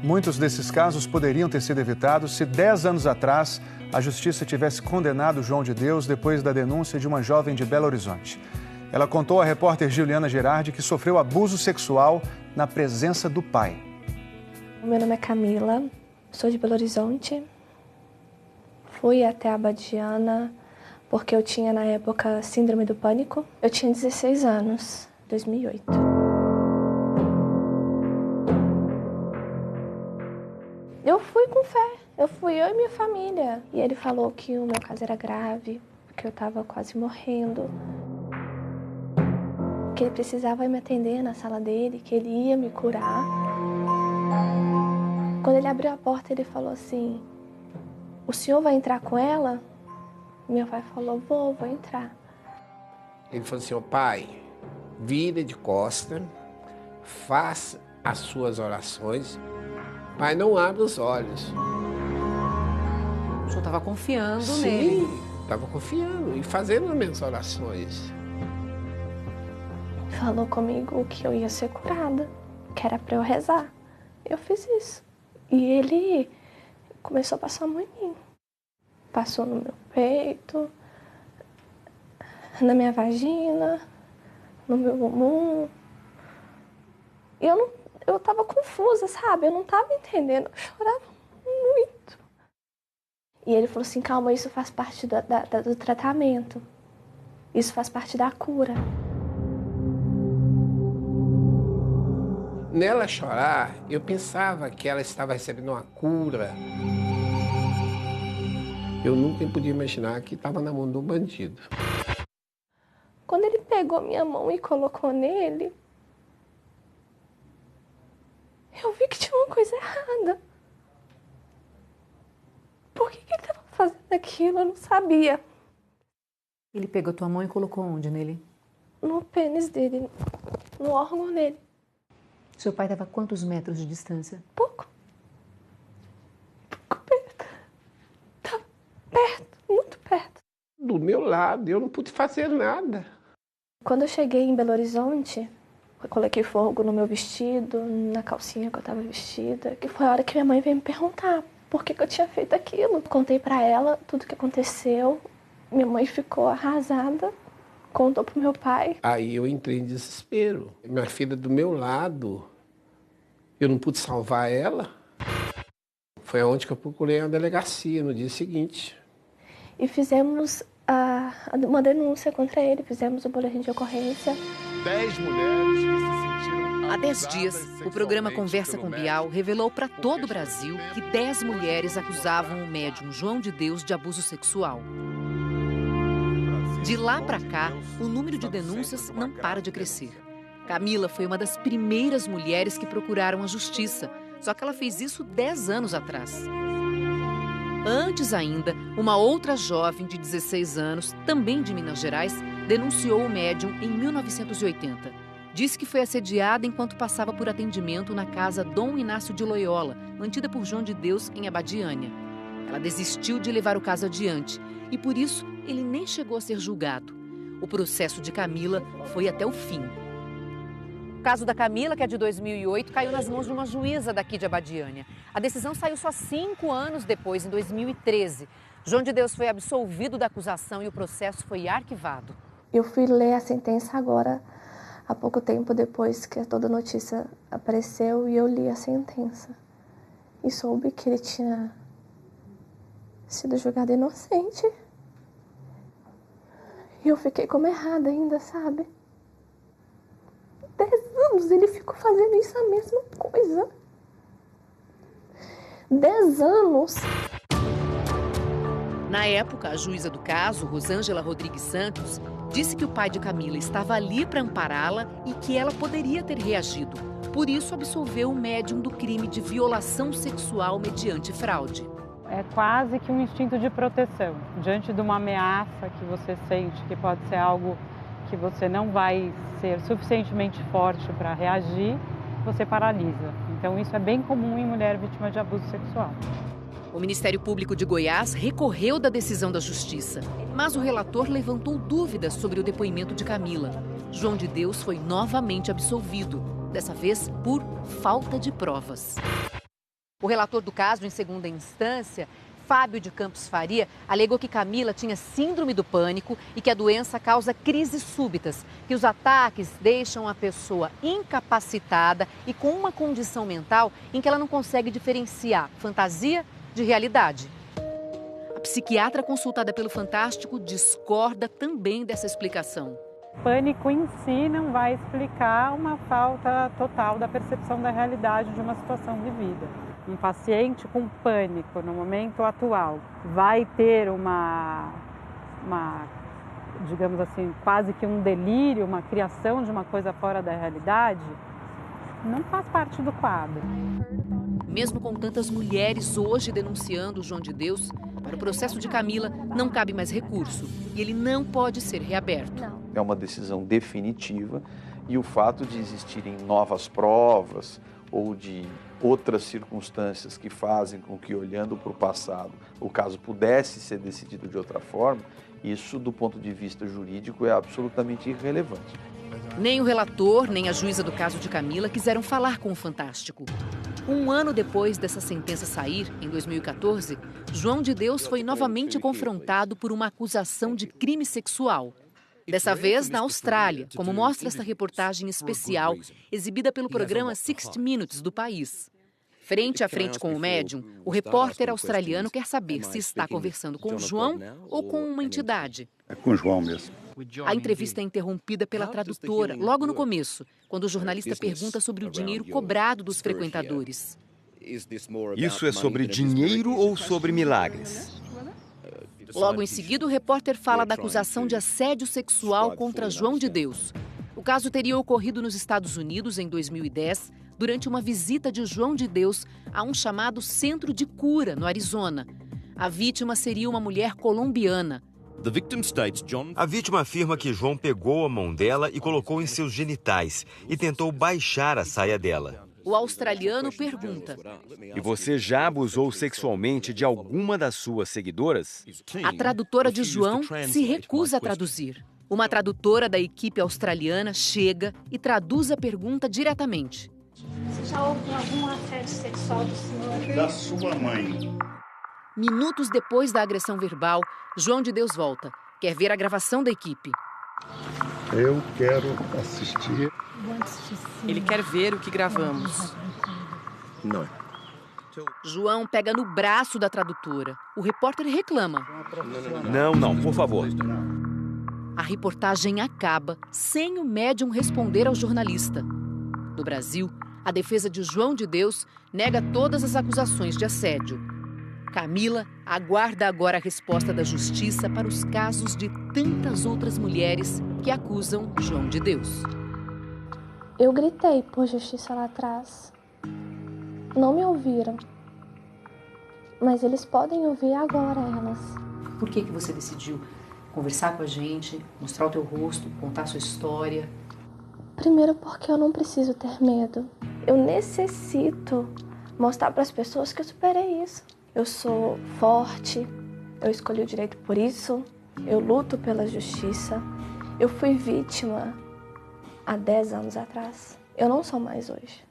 Muitos desses casos poderiam ter sido evitados se 10 anos atrás a justiça tivesse condenado João de Deus depois da denúncia de uma jovem de Belo Horizonte. Ela contou à repórter Juliana Gerardi que sofreu abuso sexual na presença do pai. Meu nome é Camila, sou de Belo Horizonte. Fui até a Abadiânia porque eu tinha na época síndrome do pânico. Eu tinha 16 anos, 2008. Eu fui com fé, eu e minha família. E ele falou que o meu caso era grave, que eu estava quase morrendo. Que ele precisava me atender na sala dele, que ele ia me curar. Quando ele abriu a porta, ele falou assim: o senhor vai entrar com ela? Meu pai falou: vou entrar. Ele falou assim: ô pai, vira de costa, faça as suas orações, pai, não abra os olhos. O senhor estava confiando nele? Sim, estava confiando e fazendo as minhas orações. Falou comigo que eu ia ser curada, que era para eu rezar. Eu fiz isso. E ele começou a passar a mão em mim. Passou no meu peito, na minha vagina, no meu bumbum. E eu tava confusa, sabe? Eu não tava entendendo, eu chorava muito. E ele falou assim: calma, isso faz parte do tratamento. Isso faz parte da cura. Nela chorar, eu pensava que ela estava recebendo uma cura. Eu nunca podia imaginar que estava na mão de um bandido. Quando ele pegou minha mão e colocou nele, eu vi que tinha uma coisa errada. Por que ele estava fazendo aquilo? Eu não sabia. Ele pegou tua mão e colocou onde nele? No pênis dele, no órgão dele. Seu pai estava a quantos metros de distância? Pouco perto. Estava perto, muito perto. Do meu lado, eu não pude fazer nada. Quando eu cheguei em Belo Horizonte, eu coloquei fogo no meu vestido, na calcinha que eu estava vestida, que foi a hora que minha mãe veio me perguntar por que eu tinha feito aquilo. Contei para ela tudo o que aconteceu. Minha mãe ficou arrasada, contou pro meu pai. Aí eu entrei em desespero. Minha filha do meu lado, eu não pude salvar ela. Foi onde que eu procurei a delegacia no dia seguinte. E fizemos uma denúncia contra ele, fizemos o boletim de ocorrência. 10 mulheres que se sentiram Há 10 dias, o programa Conversa com Bial revelou para todo o Brasil que 10 mulheres acusavam o médium João de Deus de abuso sexual. De lá para cá, o número de denúncias não para de crescer. Camila foi uma das primeiras mulheres que procuraram a justiça, só que ela fez isso 10 anos atrás. Antes ainda, uma outra jovem de 16 anos, também de Minas Gerais, denunciou o médium em 1980. Disse que foi assediada enquanto passava por atendimento na casa Dom Inácio de Loyola, mantida por João de Deus em Abadiânia. Ela desistiu de levar o caso adiante e, por isso, ele nem chegou a ser julgado. O processo de Camila foi até o fim. O caso da Camila, que é de 2008, caiu nas mãos de uma juíza daqui de Abadiânia. A decisão saiu só 5 anos depois, em 2013. João de Deus foi absolvido da acusação e o processo foi arquivado. Eu fui ler a sentença agora, há pouco tempo depois que toda a notícia apareceu, e eu li a sentença. E soube que ele tinha sido julgado inocente. E eu fiquei como errada ainda, sabe? 10 anos ele ficou fazendo isso, a mesma coisa. 10 anos. Na época, a juíza do caso, Rosângela Rodrigues Santos, disse que o pai de Camila estava ali para ampará-la e que ela poderia ter reagido. Por isso, absolveu o médium do crime de violação sexual mediante fraude. É quase que um instinto de proteção. Diante de uma ameaça que você sente que pode ser algo que você não vai ser suficientemente forte para reagir, você paralisa. Então isso é bem comum em mulher vítima de abuso sexual. O Ministério Público de Goiás recorreu da decisão da Justiça, mas o relator levantou dúvidas sobre o depoimento de Camila. João de Deus foi novamente absolvido, dessa vez por falta de provas. O relator do caso, em segunda instância, Fábio de Campos Faria, alegou que Camila tinha síndrome do pânico e que a doença causa crises súbitas, que os ataques deixam a pessoa incapacitada e com uma condição mental em que ela não consegue diferenciar fantasia de realidade. A psiquiatra consultada pelo Fantástico discorda também dessa explicação. Pânico em si não vai explicar uma falta total da percepção da realidade de uma situação vivida. Um paciente com pânico no momento atual vai ter digamos assim, quase que um delírio, uma criação de uma coisa fora da realidade, não faz parte do quadro. Mesmo com tantas mulheres hoje denunciando o João de Deus, para o processo de Camila não cabe mais recurso e ele não pode ser reaberto. É uma decisão definitiva e o fato de existirem novas provas ou de outras circunstâncias que fazem com que, olhando para o passado, o caso pudesse ser decidido de outra forma, isso, do ponto de vista jurídico, é absolutamente irrelevante. Nem o relator, nem a juíza do caso de Camila quiseram falar com o Fantástico. Um ano depois dessa sentença sair, em 2014, João de Deus foi novamente confrontado por uma acusação de crime sexual. Dessa vez na Austrália, como mostra esta reportagem especial, exibida pelo programa 60 Minutes do país. Frente a frente com o médium, o repórter australiano quer saber se está conversando com João ou com uma entidade. É com o João mesmo. A entrevista é interrompida pela tradutora, logo no começo, quando o jornalista pergunta sobre o dinheiro cobrado dos frequentadores. Isso é sobre dinheiro ou sobre milagres? Logo em seguida, o repórter fala da acusação de assédio sexual contra João de Deus. O caso teria ocorrido nos Estados Unidos em 2010, durante uma visita de João de Deus a um chamado Centro de Cura, no Arizona. A vítima seria uma mulher colombiana. A vítima afirma que João pegou a mão dela e colocou em seus genitais e tentou baixar a saia dela. O australiano pergunta: E você já abusou sexualmente de alguma das suas seguidoras? A tradutora de João se recusa a traduzir. Uma tradutora da equipe australiana chega e traduz a pergunta diretamente. Você já ouviu algum assédio sexual do senhor? Da sua mãe. Minutos depois da agressão verbal, João de Deus volta. Quer ver a gravação da equipe. Eu quero assistir. Ele quer ver o que gravamos. Não. João pega no braço da tradutora. O repórter reclama. Não, por favor. A reportagem acaba sem o médium responder ao jornalista. No Brasil, a defesa de João de Deus nega todas as acusações de assédio. Camila aguarda agora a resposta da justiça para os casos de tantas outras mulheres que acusam João de Deus. Eu gritei por justiça lá atrás. Não me ouviram. Mas eles podem ouvir agora elas. Por que você decidiu conversar com a gente, mostrar o teu rosto, contar a sua história? Primeiro porque eu não preciso ter medo. Eu necessito mostrar para as pessoas que eu superei isso. Eu sou forte, eu escolhi o direito por isso, eu luto pela justiça. Eu fui vítima há 10 anos atrás. Eu não sou mais hoje.